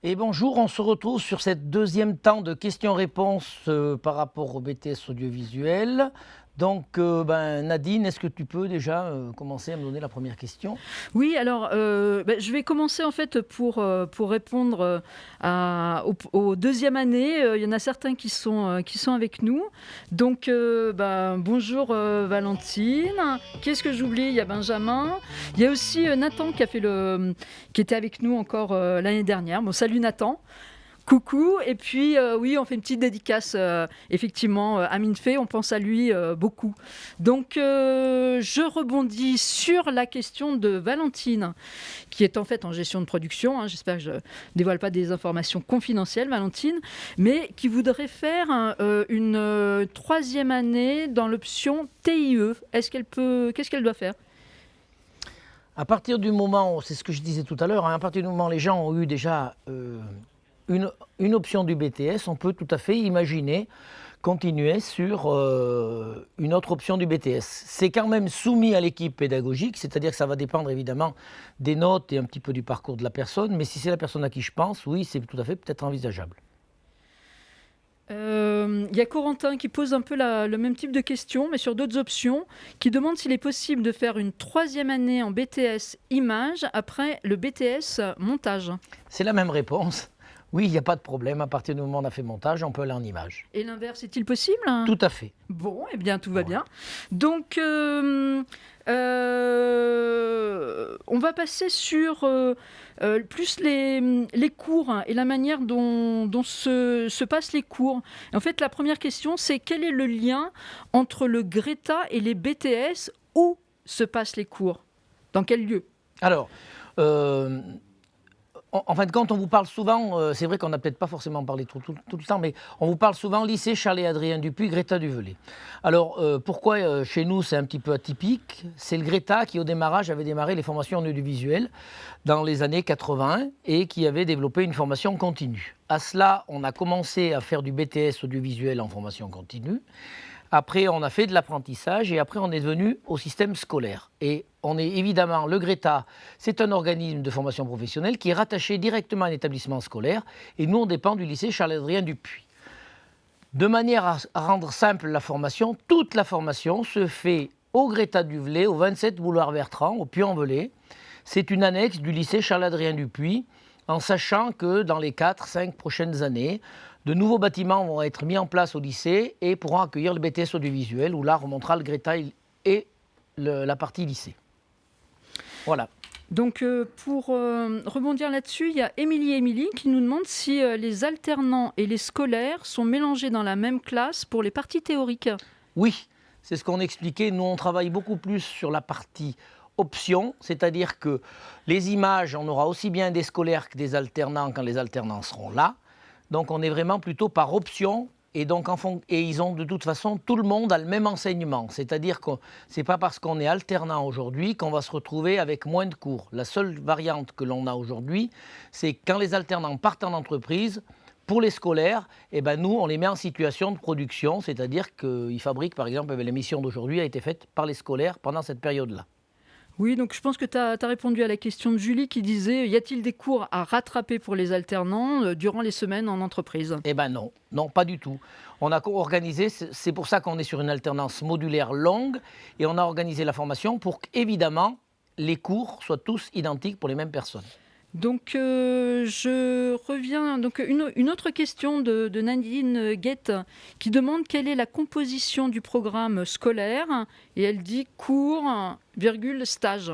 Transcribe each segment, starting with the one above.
Et bonjour, on se retrouve sur cette deuxième temps de questions-réponses par rapport au BTS audiovisuel. Donc, Nadine, est-ce que tu peux déjà commencer à me donner la première question? Oui, alors je vais commencer en fait pour répondre aux deuxième année. Il y en a certains qui sont avec nous. Donc, bonjour Valentine. Qu'est-ce que j'oublie? Il y a Benjamin. Il y a aussi Nathan qui était avec nous encore l'année dernière. Bon, salut Nathan. Coucou, et puis oui, on fait une petite dédicace, effectivement, à Minfé, on pense à lui beaucoup. Donc je rebondis sur la question de Valentine, qui est en fait en gestion de production, hein. J'espère que je ne dévoile pas des informations confidentielles, Valentine, mais qui voudrait faire une troisième année dans l'option TIE. Qu'est-ce qu'elle doit faire? À partir du moment, c'est ce que je disais tout à l'heure, hein, à partir du moment où les gens ont eu déjà une option du BTS, on peut tout à fait imaginer continuer sur une autre option du BTS. C'est quand même soumis à l'équipe pédagogique, c'est-à-dire que ça va dépendre évidemment des notes et un petit peu du parcours de la personne, mais si c'est la personne à qui je pense, oui, c'est tout à fait peut-être envisageable. Il y a Corentin qui pose un peu le même type de question, mais sur d'autres options, qui demande s'il est possible de faire une troisième année en BTS image après le BTS montage. C'est la même réponse. Oui, il n'y a pas de problème. À partir du moment où on a fait montage, on peut aller en image. Et l'inverse, est-il possible? Tout à fait. Bon, eh bien, tout va Voilà. bien. Donc, on va passer sur plus les cours et la manière dont se passent les cours. Et en fait, la première question, c'est quel est le lien entre le Greta et les BTS? Où se passent les cours? Dans quel lieu? Alors, en fin de compte, on vous parle souvent, c'est vrai qu'on n'a peut-être pas forcément parlé tout le temps, mais on vous parle souvent lycée Charles et Adrien Dupuis, Greta Duvelet. Alors, pourquoi chez nous c'est un petit peu atypique? C'est le Greta qui, au démarrage, avait démarré les formations en audiovisuel dans les années 80 et qui avait développé une formation continue. À cela, on a commencé à faire du BTS audiovisuel en formation continue. Après, on a fait de l'apprentissage et après, on est venu au système scolaire. Et on est évidemment, le Greta, c'est un organisme de formation professionnelle qui est rattaché directement à un établissement scolaire. Et nous, on dépend du lycée Charles-Adrien Dupuis. De manière à rendre simple la formation, toute la formation se fait au Greta Duvelet, au 27 boulevard Bertrand, au Puy-en-Velay. C'est une annexe du lycée Charles-Adrien Dupuis, en sachant que dans les 4-5 prochaines années, de nouveaux bâtiments vont être mis en place au lycée et pourront accueillir le BTS audiovisuel, où là remontera le Greta et la partie lycée. Voilà. Donc, pour rebondir là-dessus, il y a Émilie qui nous demande si les alternants et les scolaires sont mélangés dans la même classe pour les parties théoriques. Oui, c'est ce qu'on expliquait. Nous, on travaille beaucoup plus sur la partie option, c'est-à-dire que les images, on aura aussi bien des scolaires que des alternants quand les alternants seront là. Donc, on est vraiment plutôt par option. Et donc, ils ont de toute façon, tout le monde a le même enseignement. C'est-à-dire que ce n'est pas parce qu'on est alternant aujourd'hui qu'on va se retrouver avec moins de cours. La seule variante que l'on a aujourd'hui, c'est quand les alternants partent en entreprise, pour les scolaires, nous, on les met en situation de production, c'est-à-dire qu'ils fabriquent, par exemple, l'émission d'aujourd'hui a été faite par les scolaires pendant cette période-là. Oui, donc je pense que tu as répondu à la question de Julie qui disait y a-t-il des cours à rattraper pour les alternants durant les semaines en entreprise? Non, non, pas du tout. On a organisé, c'est pour ça qu'on est sur une alternance modulaire longue, et on a organisé la formation pour qu'évidemment, les cours soient tous identiques pour les mêmes personnes. Donc, je reviens. Donc, une autre question de Nadine Guette qui demande quelle est la composition du programme scolaire et elle dit cours, virgule, stage.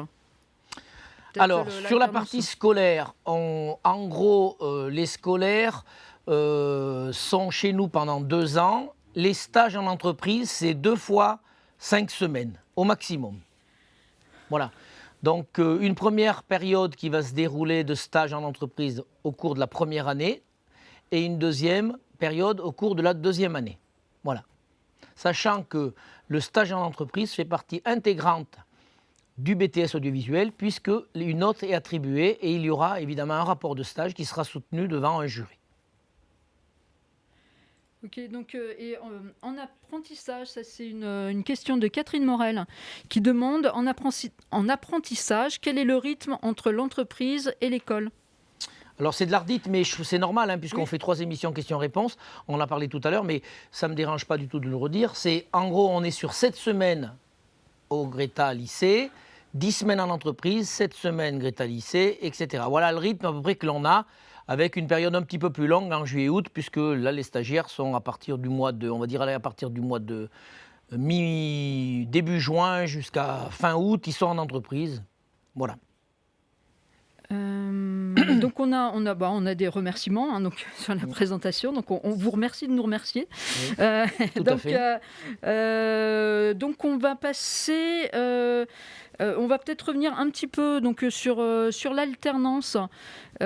Alors, sur la partie scolaire, en gros, les scolaires sont chez nous pendant 2 ans. Les stages en entreprise, c'est 2 fois 5 semaines, au maximum. Voilà. Donc, une première période qui va se dérouler de stage en entreprise au cours de la première année et une deuxième période au cours de la deuxième année. Voilà. Sachant que le stage en entreprise fait partie intégrante du BTS audiovisuel puisque une note est attribuée et il y aura évidemment un rapport de stage qui sera soutenu devant un jury. Ok, donc en apprentissage, ça c'est une question de Catherine Morel qui demande en apprentissage quel est le rythme entre l'entreprise et l'école? Alors c'est de l'ardite, mais c'est normal, hein, puisqu'on fait 3 émissions questions-réponses. On en a parlé tout à l'heure, mais ça ne me dérange pas du tout de le redire. C'est, en gros, on est sur 7 semaines au Greta lycée, 10 semaines en entreprise, 7 semaines Greta lycée, etc. Voilà le rythme à peu près que l'on a, avec une période un petit peu plus longue en juillet-août, puisque là, les stagiaires sont à partir du mois de, on va dire à partir du mois de début juin jusqu'à fin août, ils sont en entreprise. Voilà. Donc on a des remerciements, hein, donc, sur la présentation. Donc on vous remercie de nous remercier. Oui, tout à fait. Donc on va passer. On va peut-être revenir un petit peu donc, sur l'alternance. C'est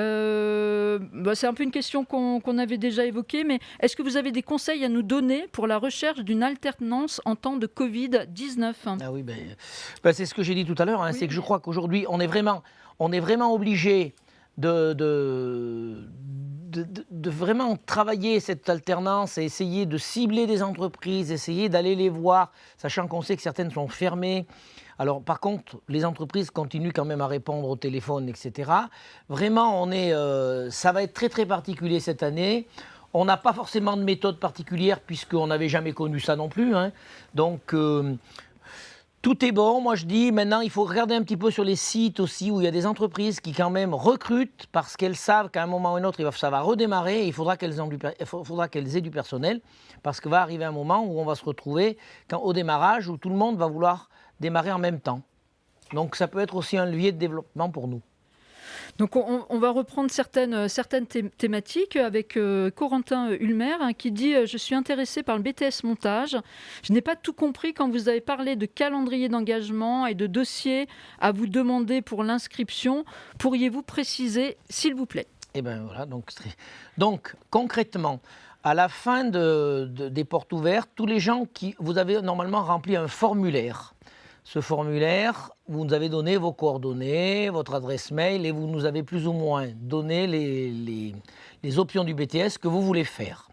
un peu une question qu'on avait déjà évoquée, mais est-ce que vous avez des conseils à nous donner pour la recherche d'une alternance en temps de Covid-19 ? Ah oui, c'est ce que j'ai dit tout à l'heure, hein, Oui. c'est que je crois qu'aujourd'hui, on est vraiment obligé de vraiment travailler cette alternance et essayer de cibler des entreprises, essayer d'aller les voir, sachant qu'on sait que certaines sont fermées. Alors, par contre, les entreprises continuent quand même à répondre au téléphone, etc. Vraiment, ça va être très, très particulier cette année. On n'a pas forcément de méthode particulière, puisqu'on n'avait jamais connu ça non plus, hein. Donc, tout est bon. Moi, je dis, maintenant, il faut regarder un petit peu sur les sites aussi, où il y a des entreprises qui, quand même, recrutent, parce qu'elles savent qu'à un moment ou un autre, ça va redémarrer, et il faudra qu'elles aient du personnel, parce qu'il va arriver un moment où on va se retrouver au démarrage, où tout le monde va vouloir démarrer en même temps. Donc ça peut être aussi un levier de développement pour nous. Donc on va reprendre certaines thématiques avec Corentin Ulmer, hein, qui dit « Je suis intéressé par le BTS montage. Je n'ai pas tout compris quand vous avez parlé de calendrier d'engagement et de dossier à vous demander pour l'inscription. Pourriez-vous préciser, s'il vous plaît ?» Et bien voilà, donc concrètement, à la fin des portes ouvertes, tous les gens vous avez normalement rempli un formulaire. Ce formulaire, vous nous avez donné vos coordonnées, votre adresse mail, et vous nous avez plus ou moins donné les options du BTS que vous voulez faire.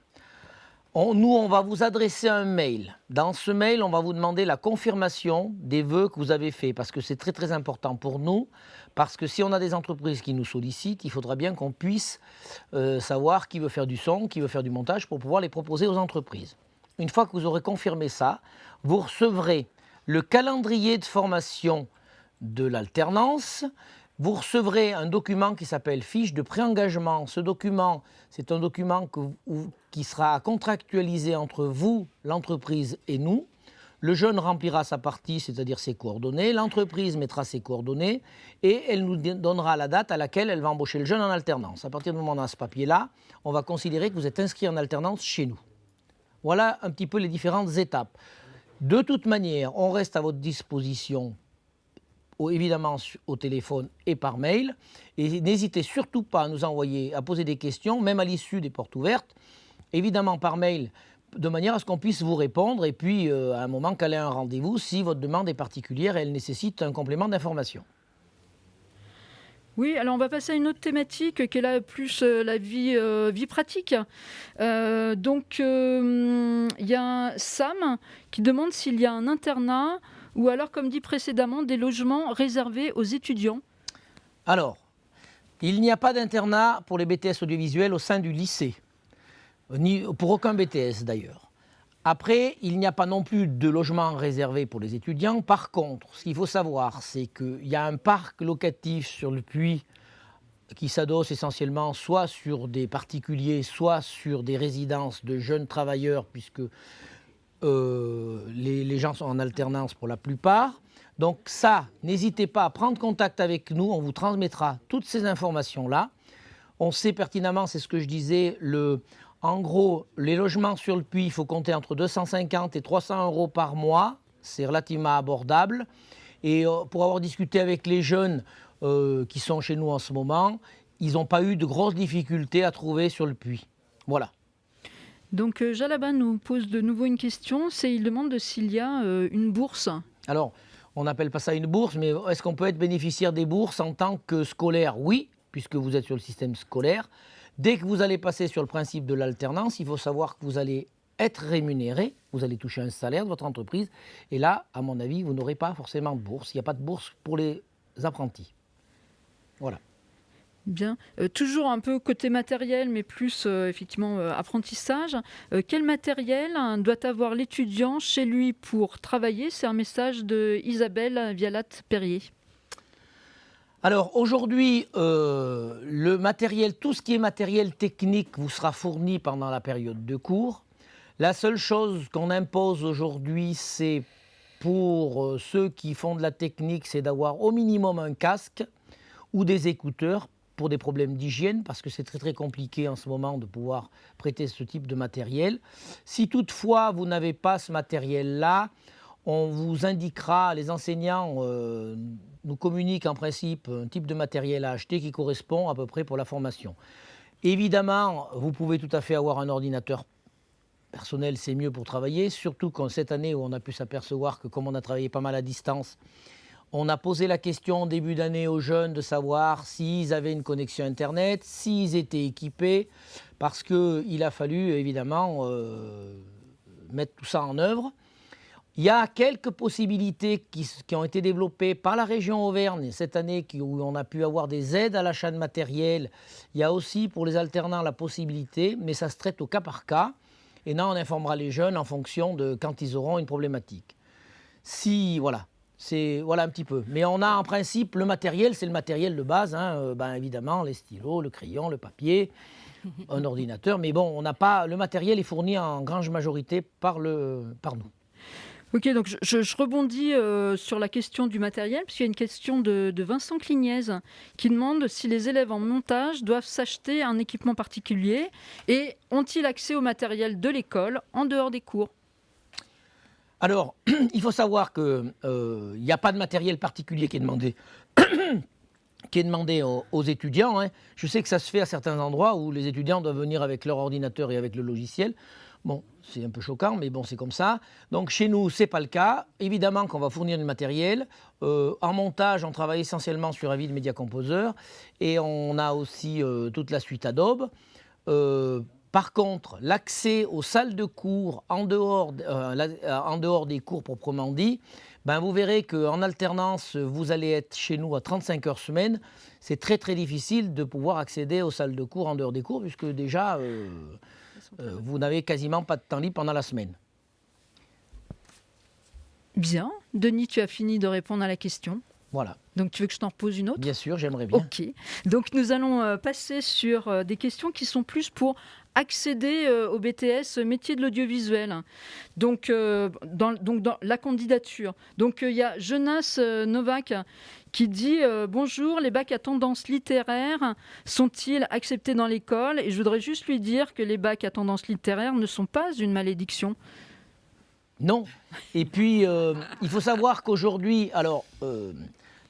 On va vous adresser un mail. Dans ce mail, on va vous demander la confirmation des vœux que vous avez faits, parce que c'est très très important pour nous, parce que si on a des entreprises qui nous sollicitent, il faudra bien qu'on puisse savoir qui veut faire du son, qui veut faire du montage, pour pouvoir les proposer aux entreprises. Une fois que vous aurez confirmé ça, vous recevrez le calendrier de formation de l'alternance. Vous recevrez un document qui s'appelle fiche de préengagement. Ce document, c'est un document qui sera contractualisé entre vous, l'entreprise et nous. Le jeune remplira sa partie, c'est-à-dire ses coordonnées. L'entreprise mettra ses coordonnées et elle nous donnera la date à laquelle elle va embaucher le jeune en alternance. À partir du moment où on a ce papier-là, on va considérer que vous êtes inscrit en alternance chez nous. Voilà un petit peu les différentes étapes. De toute manière, on reste à votre disposition, évidemment au téléphone et par mail. Et n'hésitez surtout pas à nous envoyer, à poser des questions, même à l'issue des portes ouvertes, évidemment par mail, de manière à ce qu'on puisse vous répondre. Et puis, à un moment, caler un rendez-vous si votre demande est particulière et elle nécessite un complément d'information. Oui, alors on va passer à une autre thématique qui est là plus la vie pratique. Donc il y a Sam qui demande s'il y a un internat ou alors, comme dit précédemment, des logements réservés aux étudiants. Alors, il n'y a pas d'internat pour les BTS audiovisuels au sein du lycée, ni pour aucun BTS d'ailleurs. Après, il n'y a pas non plus de logements réservés pour les étudiants. Par contre, ce qu'il faut savoir, c'est qu'il y a un parc locatif sur le Puy qui s'adosse essentiellement soit sur des particuliers, soit sur des résidences de jeunes travailleurs, puisque les gens sont en alternance pour la plupart. Donc ça, n'hésitez pas à prendre contact avec nous, on vous transmettra toutes ces informations-là. On sait pertinemment, c'est ce que je disais, en gros, les logements sur le Puy, il faut compter entre 250 et 300 € par mois. C'est relativement abordable. Et pour avoir discuté avec les jeunes qui sont chez nous en ce moment, ils n'ont pas eu de grosses difficultés à trouver sur le Puy. Voilà. Donc Jalaba nous pose de nouveau une question. Il demande s'il y a une bourse. Alors, on n'appelle pas ça une bourse, mais est-ce qu'on peut être bénéficiaire des bourses en tant que scolaire ? Oui, puisque vous êtes sur le système scolaire. Dès que vous allez passer sur le principe de l'alternance, il faut savoir que vous allez être rémunéré, vous allez toucher un salaire de votre entreprise. Et là, à mon avis, vous n'aurez pas forcément de bourse. Il n'y a pas de bourse pour les apprentis. Voilà. Bien. Toujours un peu côté matériel, mais plus effectivement apprentissage. Quel matériel doit avoir l'étudiant chez lui pour travailler? C'est un message de Isabelle Vialat-Perrier. Alors aujourd'hui, le matériel, tout ce qui est matériel technique vous sera fourni pendant la période de cours. La seule chose qu'on impose aujourd'hui, c'est pour ceux qui font de la technique, c'est d'avoir au minimum un casque ou des écouteurs pour des problèmes d'hygiène, parce que c'est très très compliqué en ce moment de pouvoir prêter ce type de matériel. Si toutefois vous n'avez pas ce matériel-là, on vous indiquera, les enseignants nous communiquent en principe un type de matériel à acheter qui correspond à peu près pour la formation. Évidemment, vous pouvez tout à fait avoir un ordinateur personnel, c'est mieux pour travailler, surtout qu'en cette année où on a pu s'apercevoir que comme on a travaillé pas mal à distance, on a posé la question en début d'année aux jeunes de savoir s'ils avaient une connexion Internet, s'ils étaient équipés, parce qu'il a fallu évidemment mettre tout ça en œuvre. Il y a quelques possibilités qui ont été développées par la région Auvergne cette année, où on a pu avoir des aides à l'achat de matériel. Il y a aussi pour les alternants la possibilité, mais ça se traite au cas par cas. Et là, on informera les jeunes en fonction de quand ils auront une problématique. Voilà. Voilà un petit peu. Mais on a en principe le matériel, c'est le matériel de base, évidemment, les stylos, le crayon, le papier, un ordinateur. Mais bon, on n'a pas, le matériel est fourni en grande majorité par nous. Ok, donc je rebondis sur la question du matériel, puisqu'il y a une question de Vincent Clignez qui demande si les élèves en montage doivent s'acheter un équipement particulier et ont-ils accès au matériel de l'école en dehors des cours? Alors, il faut savoir qu'il n'y a pas de matériel particulier qui est demandé, aux étudiants. Je sais que ça se fait à certains endroits où les étudiants doivent venir avec leur ordinateur et avec le logiciel. Bon, c'est un peu choquant, mais bon, c'est comme ça. Donc chez nous, ce n'est pas le cas. Évidemment qu'on va fournir du matériel. En montage, on travaille essentiellement sur Avid Media Composer et on a aussi toute la suite Adobe. Par contre, l'accès aux salles de cours en dehors des cours proprement dit, vous verrez qu'en alternance, vous allez être chez nous à 35 heures semaine. C'est très très difficile de pouvoir accéder aux salles de cours en dehors des cours, puisque déjà, vous n'avez quasiment pas de temps libre pendant la semaine. Bien. Denis, tu as fini de répondre à la question. Voilà. Donc tu veux que je t'en repose une autre? Bien sûr, j'aimerais bien. Ok. Donc nous allons passer sur des questions qui sont plus pour accéder au BTS métier de l'audiovisuel. Donc, dans la candidature. Donc il y a Jonas Novak qui dit bonjour, les bacs à tendance littéraire sont-ils acceptés dans l'école? Et je voudrais juste lui dire que les bacs à tendance littéraire ne sont pas une malédiction. Non. Et puis, il faut savoir qu'aujourd'hui,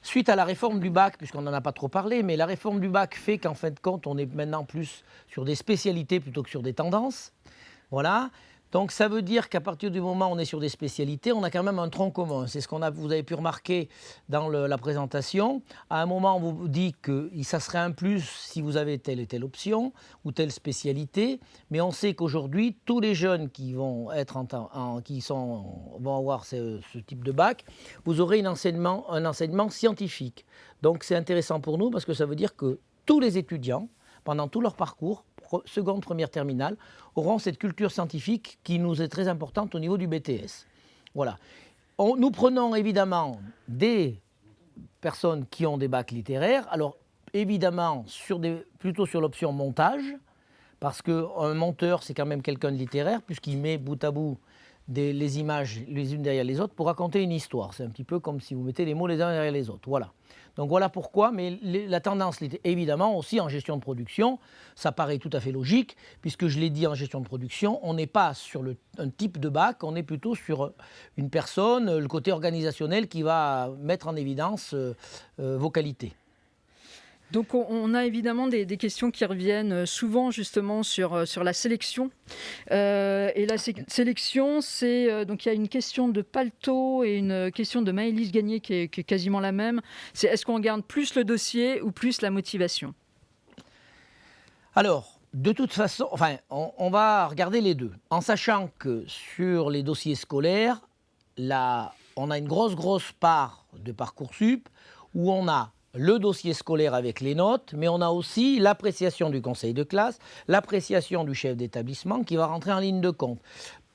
suite à la réforme du bac, puisqu'on n'en a pas trop parlé, mais la réforme du bac fait qu'en fin de compte, on est maintenant plus sur des spécialités plutôt que sur des tendances. Voilà. Donc ça veut dire qu'à partir du moment où on est sur des spécialités, on a quand même un tronc commun. C'est ce vous avez pu remarquer dans la présentation. À un moment, on vous dit que ça serait un plus si vous avez telle et telle option ou telle spécialité. Mais on sait qu'aujourd'hui, tous les jeunes qui vont vont avoir ce type de bac, vous aurez un enseignement scientifique. Donc c'est intéressant pour nous parce que ça veut dire que tous les étudiants, pendant tout leur parcours, seconde, première, terminale, auront cette culture scientifique qui nous est très importante au niveau du BTS. Voilà. Nous prenons évidemment des personnes qui ont des bacs littéraires, alors évidemment plutôt sur l'option montage, parce qu'un monteur c'est quand même quelqu'un de littéraire, puisqu'il met bout à bout les images les unes derrière les autres pour raconter une histoire. C'est un petit peu comme si vous mettez les mots les uns derrière les autres. Voilà. Donc voilà pourquoi, mais la tendance, évidemment, aussi en gestion de production, ça paraît tout à fait logique, puisque je l'ai dit en gestion de production, on n'est pas sur un type de bac, on est plutôt sur une personne, le côté organisationnel qui va mettre en évidence vos qualités. Donc on a évidemment des questions qui reviennent souvent justement sur la sélection. Et la sélection, donc il y a une question de Palto et une question de Maëlys Gagné qui est quasiment la même. C'est est-ce qu'on regarde plus le dossier ou plus la motivation? Alors, de toute façon, on va regarder les deux, en sachant que sur les dossiers scolaires, on a une grosse part de Parcoursup où on a le dossier scolaire avec les notes, mais on a aussi l'appréciation du conseil de classe, l'appréciation du chef d'établissement qui va rentrer en ligne de compte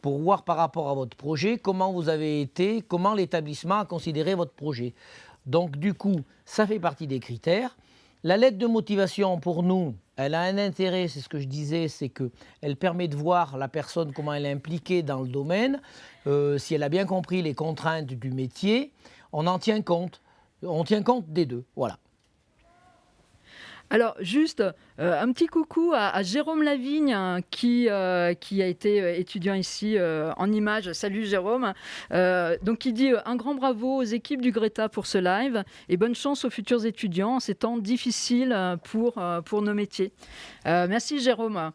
pour voir par rapport à votre projet comment vous avez été, comment l'établissement a considéré votre projet. Donc du coup, ça fait partie des critères. La lettre de motivation, pour nous, elle a un intérêt, c'est ce que je disais, c'est qu'elle permet de voir la personne, comment elle est impliquée dans le domaine, si elle a bien compris les contraintes du métier, on en tient compte. On tient compte des deux, voilà. Alors, juste un petit coucou à Jérôme Lavigne, qui a été étudiant ici en images. Salut Jérôme. Donc, il dit un grand bravo aux équipes du Greta pour ce live et bonne chance aux futurs étudiants en ces temps difficiles pour nos métiers. Merci Jérôme.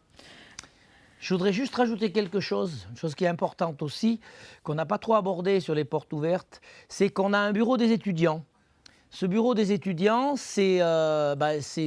Je voudrais juste rajouter quelque chose, une chose qui est importante aussi, qu'on n'a pas trop abordé sur les portes ouvertes, c'est qu'on a un bureau des étudiants. Ce bureau des étudiants, c'est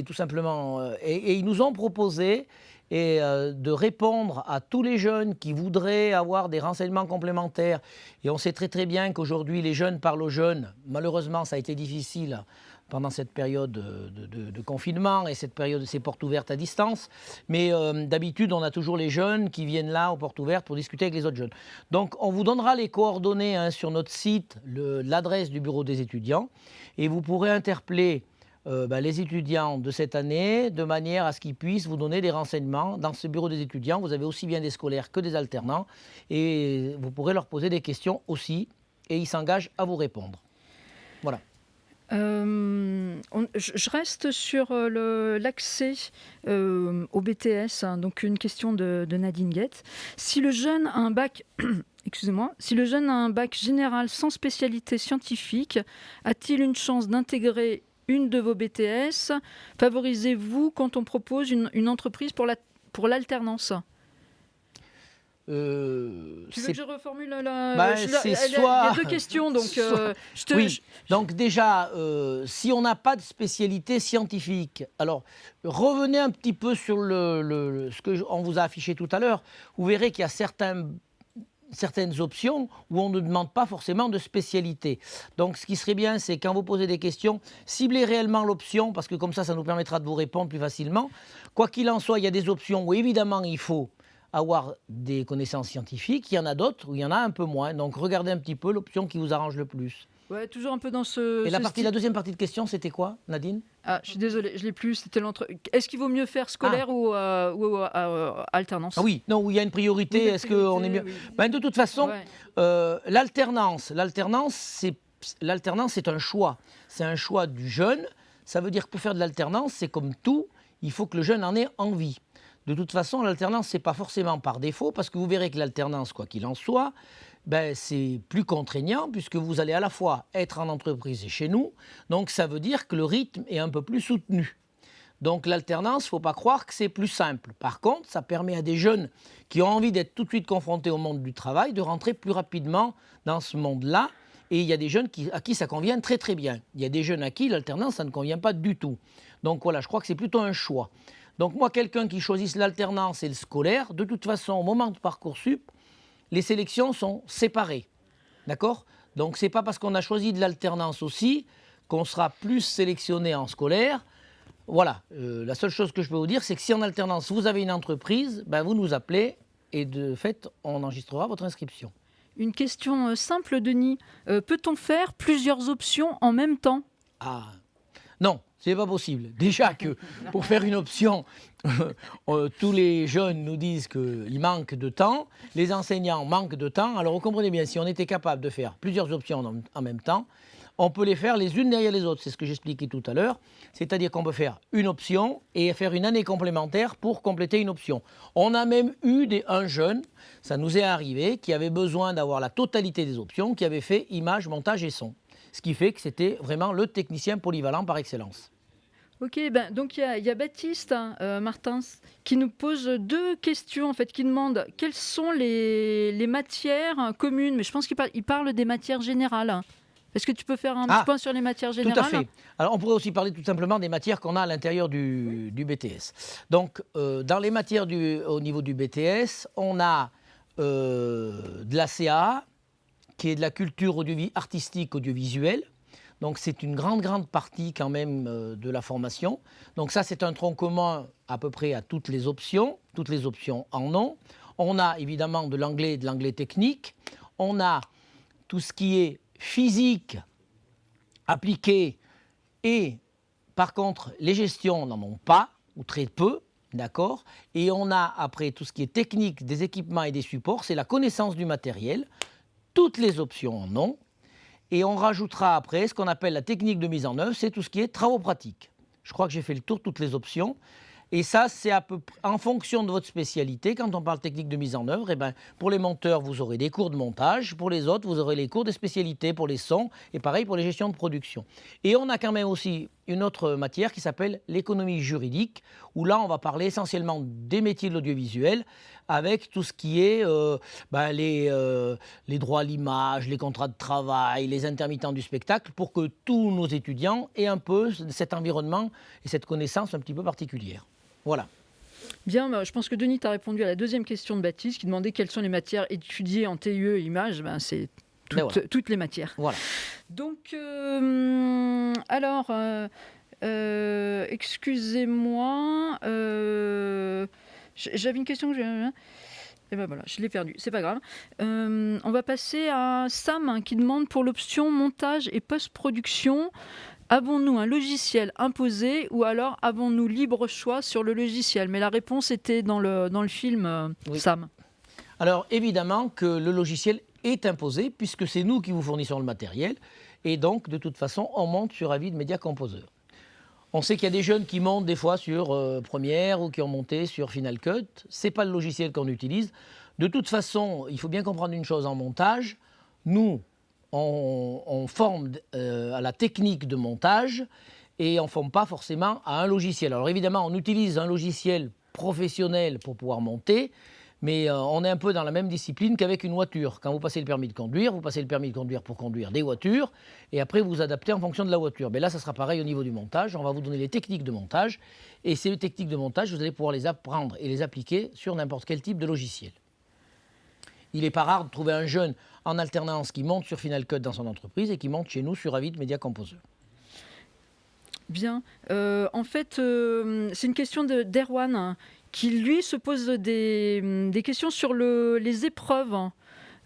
tout simplement... et ils nous ont proposé de répondre à tous les jeunes qui voudraient avoir des renseignements complémentaires. Et on sait très très bien qu'aujourd'hui, les jeunes parlent aux jeunes. Malheureusement, ça a été difficile pendant cette période de confinement et cette période de ces portes ouvertes à distance. Mais d'habitude, on a toujours les jeunes qui viennent là aux portes ouvertes pour discuter avec les autres jeunes. Donc, on vous donnera les coordonnées sur notre site, l'adresse du bureau des étudiants. Et vous pourrez interpeller les étudiants de cette année de manière à ce qu'ils puissent vous donner des renseignements. Dans ce bureau des étudiants, vous avez aussi bien des scolaires que des alternants. Et vous pourrez leur poser des questions aussi. Et ils s'engagent à vous répondre. Voilà. Je reste sur l'accès au BTS, donc une question de Nadine Guette. Si le jeune a un bac, si le jeune a un bac général sans spécialité scientifique, a-t-il une chance d'intégrer une de vos BTS? Favorisez-vous quand on propose une entreprise pour l'alternance? Tu veux que je reformule il y a deux questions, donc Oui, donc déjà, si on n'a pas de spécialité scientifique, alors revenez un petit peu sur ce qu'on vous a affiché tout à l'heure. Vous verrez qu'il y a certaines options où on ne demande pas forcément de spécialité. Donc ce qui serait bien, c'est quand vous posez des questions, ciblez réellement l'option, parce que comme ça nous permettra de vous répondre plus facilement. Quoi qu'il en soit, il y a des options où évidemment il faut avoir des connaissances scientifiques, il y en a d'autres où il y en a un peu moins. Donc regardez un petit peu l'option qui vous arrange le plus. Ouais, toujours un peu dans ce... Et la deuxième partie de question, c'était quoi, Nadine? Ah, je suis désolée, je ne l'ai plus. C'était Est-ce qu'il vaut mieux faire scolaire ou alternance? Ah oui, non, où il y a une priorité, est-ce qu'on est mieux... Oui. Ben, de toute façon, l'alternance, c'est un choix. C'est un choix du jeune. Ça veut dire que pour faire de l'alternance, c'est comme tout, il faut que le jeune en ait envie. De toute façon, l'alternance, ce n'est pas forcément par défaut, parce que vous verrez que l'alternance, quoi qu'il en soit, c'est plus contraignant, puisque vous allez à la fois être en entreprise et chez nous. Donc, ça veut dire que le rythme est un peu plus soutenu. Donc, l'alternance, il ne faut pas croire que c'est plus simple. Par contre, ça permet à des jeunes qui ont envie d'être tout de suite confrontés au monde du travail de rentrer plus rapidement dans ce monde-là. Et il y a des jeunes à qui ça convient très très bien. Il y a des jeunes à qui l'alternance, ça ne convient pas du tout. Donc voilà, je crois que c'est plutôt un choix. Donc moi, quelqu'un qui choisisse l'alternance et le scolaire, de toute façon, au moment de Parcoursup, les sélections sont séparées. D'accord? Donc ce n'est pas parce qu'on a choisi de l'alternance aussi qu'on sera plus sélectionné en scolaire. Voilà, la seule chose que je peux vous dire, c'est que si en alternance, vous avez une entreprise, vous nous appelez et de fait, on enregistrera votre inscription. Une question simple, Denis. Peut-on faire plusieurs options en même temps? Ah, non. C'est pas possible. Déjà que pour faire une option, tous les jeunes nous disent qu'il manque de temps, les enseignants manquent de temps. Alors vous comprenez bien, si on était capable de faire plusieurs options en même temps, on peut les faire les unes derrière les autres. C'est ce que j'expliquais tout à l'heure. C'est-à-dire qu'on peut faire une option et faire une année complémentaire pour compléter une option. On a même eu un jeune, ça nous est arrivé, qui avait besoin d'avoir la totalité des options, qui avait fait image, montage et son. Ce qui fait que c'était vraiment le technicien polyvalent par excellence. Ok, donc il y a Baptiste Martins qui nous pose deux questions, en fait, qui demande quelles sont les matières communes, mais je pense qu'il parle des matières générales. Est-ce que tu peux faire un petit point sur les matières générales? Tout à fait. Alors on pourrait aussi parler tout simplement des matières qu'on a à l'intérieur du BTS. Donc dans les matières au niveau du BTS, on a de la CA, qui est de la culture artistique audiovisuelle. Donc c'est une grande partie quand même de la formation. Donc ça, c'est un tronc commun à peu près à toutes les options. Toutes les options en ont. On a évidemment de l'anglais et de l'anglais technique. On a tout ce qui est physique appliqué et par contre, les gestions n'en ont pas ou très peu. D'accord. Et on a après tout ce qui est technique des équipements et des supports, c'est la connaissance du matériel. Toutes les options en ont. Et on rajoutera après ce qu'on appelle la technique de mise en œuvre, c'est tout ce qui est travaux pratiques. Je crois que j'ai fait le tour de toutes les options. Et ça, c'est à peu près en fonction de votre spécialité. Quand on parle technique de mise en œuvre, eh ben, pour les monteurs, vous aurez des cours de montage. Pour les autres, vous aurez les cours de spécialité pour les sons. Et pareil pour les gestions de production. Et on a quand même aussi une autre matière qui s'appelle l'économie juridique, où là, on va parler essentiellement des métiers de l'audiovisuel, avec tout ce qui est les droits à l'image, les contrats de travail, les intermittents du spectacle, pour que tous nos étudiants aient un peu cet environnement et cette connaissance un petit peu particulière. Voilà. Bien, je pense que Denis t'a répondu à la deuxième question de Baptiste, qui demandait quelles sont les matières étudiées en TIE et images. C'est toutes les matières. Voilà. Donc, alors, excusez-moi, j'avais une question que et ben voilà, je l'ai perdue, c'est pas grave. On va passer à Sam qui demande pour l'option montage et post-production. Avons-nous un logiciel imposé ou alors avons-nous libre choix sur le logiciel? Mais la réponse était dans le film, oui. Sam. Alors évidemment que le logiciel est imposé puisque c'est nous qui vous fournissons le matériel et donc de toute façon on monte sur Avid Media Composer. On sait qu'il y a des jeunes qui montent des fois sur Premiere ou qui ont monté sur Final Cut. Ce n'est pas le logiciel qu'on utilise. De toute façon, il faut bien comprendre une chose en montage. Nous, on forme à la technique de montage et on ne forme pas forcément à un logiciel. Alors évidemment, on utilise un logiciel professionnel pour pouvoir monter, mais on est un peu dans la même discipline qu'avec une voiture. Quand vous passez le permis de conduire, vous passez le permis de conduire pour conduire des voitures et après vous vous adaptez en fonction de la voiture. Mais là, ça sera pareil au niveau du montage. On va vous donner les techniques de montage et ces techniques de montage, vous allez pouvoir les apprendre et les appliquer sur n'importe quel type de logiciel. Il n'est pas rare de trouver un jeune en alternance qui monte sur Final Cut dans son entreprise et qui monte chez nous sur Avid Media Composer. Bien. En fait, c'est une question d'Erwan qui, lui, se pose des questions sur les épreuves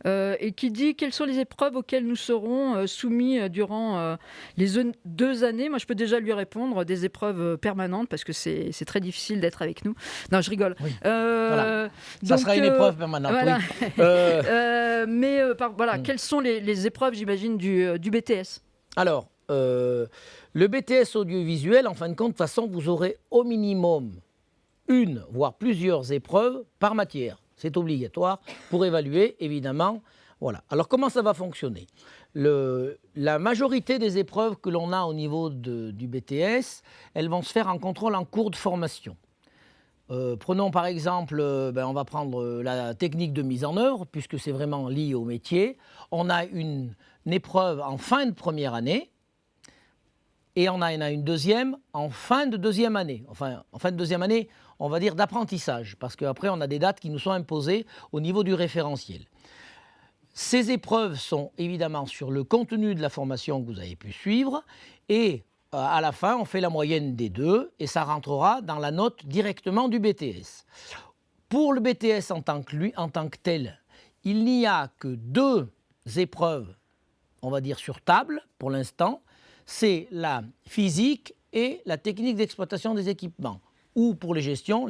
et qui dit quelles sont les épreuves auxquelles nous serons soumis durant les 2 années. Moi, je peux déjà lui répondre des épreuves permanentes parce que c'est très difficile d'être avec nous. Non, je rigole. Oui. Voilà. Ça sera une épreuve permanente. Voilà. Oui. Voilà, quelles sont les épreuves, j'imagine, du BTS? Alors, le BTS audiovisuel, en fin de compte, de toute façon, vous aurez au minimum une, voire plusieurs épreuves par matière. C'est obligatoire pour évaluer, évidemment. Voilà. Alors, comment ça va fonctionner? La majorité des épreuves que l'on a au niveau du BTS, elles vont se faire en contrôle en cours de formation. Prenons par exemple, on va prendre la technique de mise en œuvre, puisque c'est vraiment lié au métier. On a une épreuve en fin de première année, et on en a une deuxième en fin de deuxième année. Enfin, en fin de deuxième année, on va dire d'apprentissage, parce qu'après, on a des dates qui nous sont imposées au niveau du référentiel. Ces épreuves sont évidemment sur le contenu de la formation que vous avez pu suivre, et à la fin, on fait la moyenne des deux, et ça rentrera dans la note directement du BTS. Pour le BTS en tant que tel, il n'y a que 2 épreuves, on va dire sur table, pour l'instant. C'est la physique et la technique d'exploitation des équipements. Ou pour les gestions,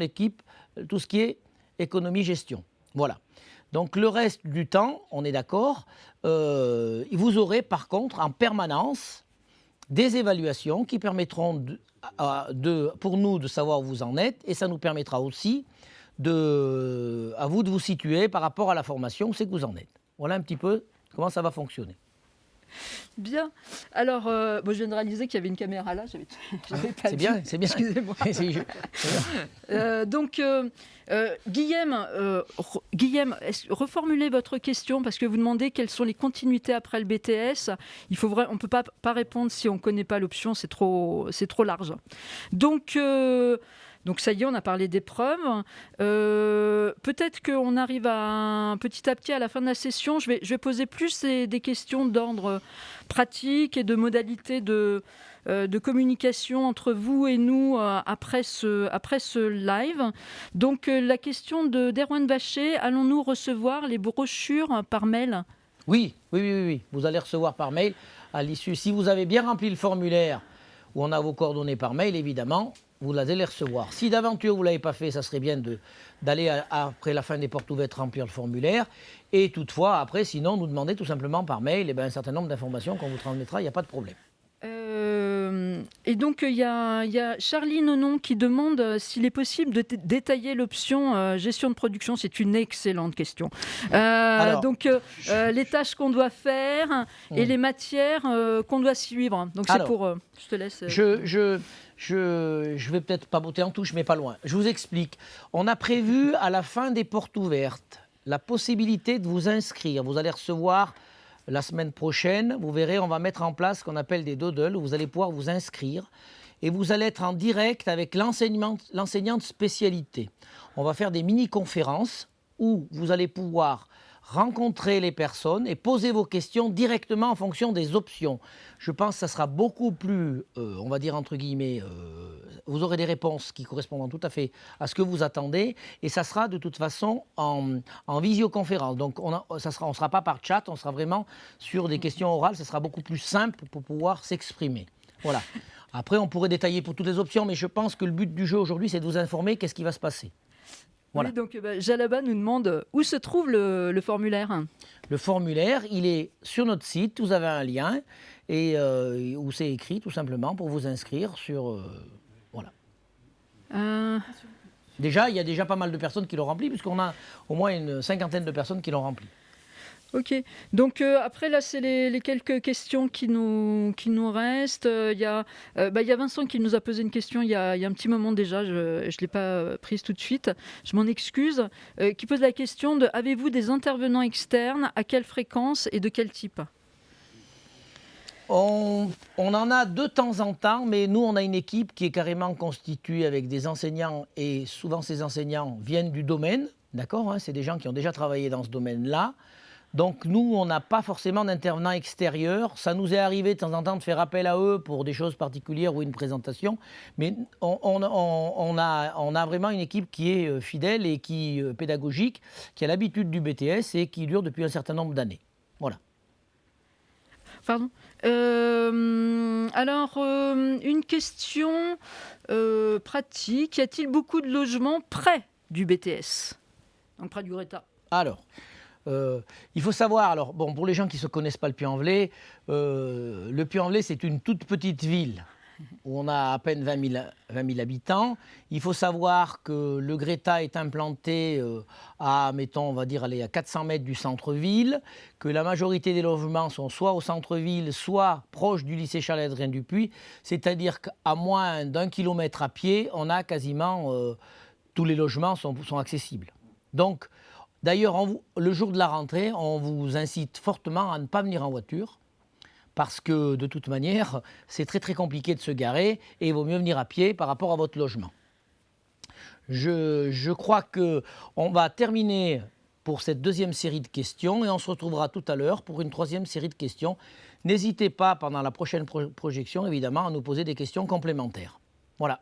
tout ce qui est économie-gestion. Voilà. Donc le reste du temps, on est d'accord, vous aurez par contre en permanence des évaluations qui permettront pour nous de savoir où vous en êtes et ça nous permettra aussi à vous de vous situer par rapport à la formation, où c'est que vous en êtes. Voilà un petit peu comment ça va fonctionner. Bien. Alors, je viens de réaliser qu'il y avait une caméra là. J'avais pas c'est bien, c'est bien. Excusez-moi. Donc, Guillaume, reformulez votre question parce que vous demandez quelles sont les continuités après le BTS. On ne peut pas répondre si on ne connaît pas l'option, c'est trop large. Donc, Donc ça y est, on a parlé d'épreuves. Peut-être qu'on arrive petit à petit à la fin de la session. Je vais poser plus des questions d'ordre pratique et de modalités de communication entre vous et nous après ce live. Donc la question d'Erwan Vacher, allons-nous recevoir les brochures par mail ? Oui. Vous allez recevoir par mail à l'issue. Si vous avez bien rempli le formulaire où on a vos coordonnées par mail, évidemment, vous allez les recevoir. Si d'aventure vous ne l'avez pas fait, ça serait bien d'aller après la fin des portes ouvertes remplir le formulaire. Et toutefois, après, sinon, nous demander tout simplement par mail un certain nombre d'informations qu'on vous transmettra, il n'y a pas de problème. Et donc, il y a Charlie Nonon qui demande s'il est possible de détailler l'option gestion de production. C'est une excellente question. Donc, les tâches qu'on doit faire et les matières qu'on doit suivre. Donc, c'est pour... je te laisse... Je vais peut-être pas botter en touche, mais pas loin. Je vous explique. On a prévu à la fin des portes ouvertes la possibilité de vous inscrire. Vous allez recevoir... La semaine prochaine, vous verrez, on va mettre en place ce qu'on appelle des doodles où vous allez pouvoir vous inscrire et vous allez être en direct avec l'enseignant de spécialité. On va faire des mini-conférences où vous allez pouvoir rencontrer les personnes et poser vos questions directement en fonction des options. Je pense que ça sera beaucoup plus, on va dire entre guillemets, vous aurez des réponses qui correspondront tout à fait à ce que vous attendez et ça sera de toute façon en visioconférence. Donc on ne sera pas par chat, on sera vraiment sur des questions orales, ça sera beaucoup plus simple pour pouvoir s'exprimer. Voilà. Après, on pourrait détailler pour toutes les options, mais je pense que le but du jeu aujourd'hui, c'est de vous informer qu'est-ce qui va se passer. Voilà. Oui, donc Jalaba nous demande où se trouve le formulaire. Le formulaire, il est sur notre site, vous avez un lien et où c'est écrit tout simplement pour vous inscrire sur... voilà. Déjà, il y a déjà pas mal de personnes qui l'ont rempli puisqu'on a au moins une cinquantaine de personnes qui l'ont rempli. Ok, donc après là c'est les quelques questions qui nous restent. Il y a Vincent qui nous a posé une question il y a un petit moment déjà, je ne l'ai pas prise tout de suite, je m'en excuse, qui pose la question de avez-vous des intervenants externes, à quelle fréquence et de quel type ? On en a de temps en temps, mais nous on a une équipe qui est carrément constituée avec des enseignants et souvent ces enseignants viennent du domaine, d'accord, hein, c'est des gens qui ont déjà travaillé dans ce domaine-là. Donc nous, on n'a pas forcément d'intervenants extérieurs. Ça nous est arrivé de temps en temps de faire appel à eux pour des choses particulières ou une présentation. Mais on a vraiment une équipe qui est fidèle et qui pédagogique, qui a l'habitude du BTS et qui dure depuis un certain nombre d'années. Voilà. Pardon. Alors, une question pratique. Y a-t-il beaucoup de logements près du BTS ? Donc près du Greta ? Alors... il faut savoir, alors, bon, pour les gens qui ne se connaissent pas le Puy-en-Velay, le Puy-en-Velay, c'est une toute petite ville où on a à peine 20 000 habitants. Il faut savoir que le Greta est implanté à, mettons, on va dire, à 400 mètres du centre-ville, que la majorité des logements sont soit au centre-ville, soit proches du lycée Charles-Adrien Dupuy, c'est-à-dire qu'à moins d'1 kilomètre à pied, on a quasiment tous les logements sont accessibles. Donc, d'ailleurs, le jour de la rentrée, on vous incite fortement à ne pas venir en voiture parce que, de toute manière, c'est très très compliqué de se garer et il vaut mieux venir à pied par rapport à votre logement. Je crois qu'on va terminer pour cette deuxième série de questions et on se retrouvera tout à l'heure pour une troisième série de questions. N'hésitez pas, pendant la prochaine projection, évidemment, à nous poser des questions complémentaires. Voilà.